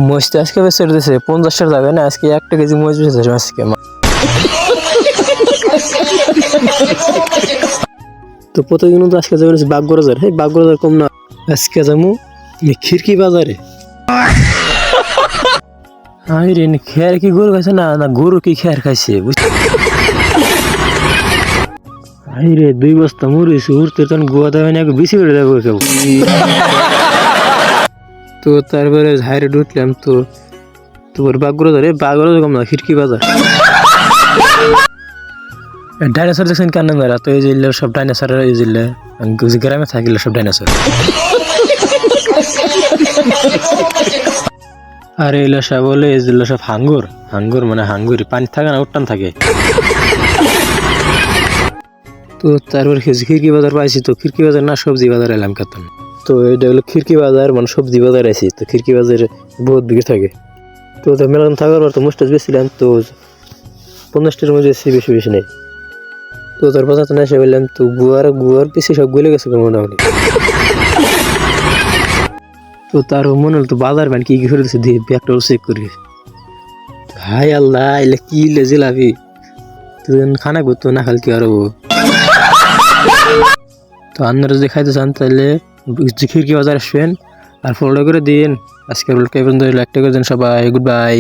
মহিষ আজকে বেচে দিতেছে 50 টাকা না, আজকে 1 কেজি মহিষ বেচেছে আজকে। তো প্রতিদিন তো আজকে যাবে বাগগড় বাজার। হ্যাঁ বাগগড় বাজার কম না, আজকে যাবো খিড়কি বাজারে। আরে খেয়ার কি গরু খাইছে না, না গরু কি খেয়ার খাইছে? আরে 2 বস্তা মরিস উঠতে তখন গোয়া দেবে না, বেশি করে দেবো কেউ। তো তারপরে হাইরে উঠলাম, তো তোর বাগগড় বাজার কম না, খিড়কি বাজার। ডাইনোসর দেখছেন কান্না মেরা, তো এই জিল্লে সব ডাইনোসর, এই জিল্লে গ্রামে থাকিলে সব ডাইনোসর। আর এগুলো সব বলে এগুলো সব হাঙ্গুর, হাঙ্গুর মানে হাঙ্গুরি, পানি থাকে না উঠান থাকে। তো তারপর খিড়কি বাজার পাইছি, তো খিড়কি বাজার না সবজি বাজার এলাম কেতন। তো এটা হলো খিড়কি বাজার মানে সবজি বাজার আছি। তো খিড়কি বাজারে বহুত ভিড় থাকে। তো মেলা থাকার পর তো মুস্টাজ বেছিলাম, তো 50 টাকার মধ্যে বেশি বেশি নেই। তো তার বাজার তো না এসে বললাম, তো গুয়ার পিছিয়ে সব গলে গেছে মোটামুটি। তো তার মনে হল তো বাজার ব্যান কি করে দিচ্ছে, দিয়ে ব্যাগটা চেক করি। হাই আল্লাহ, এলে কি জিলাপি, তুই খানা করতো না খাল কি আরো। তো আপনারা যদি খাইতে চান তাহলে খিড়কি বাজার আসবেন আর ফলো করে দিন। আজকের একটা করে দিন সবাই, গুড বাই।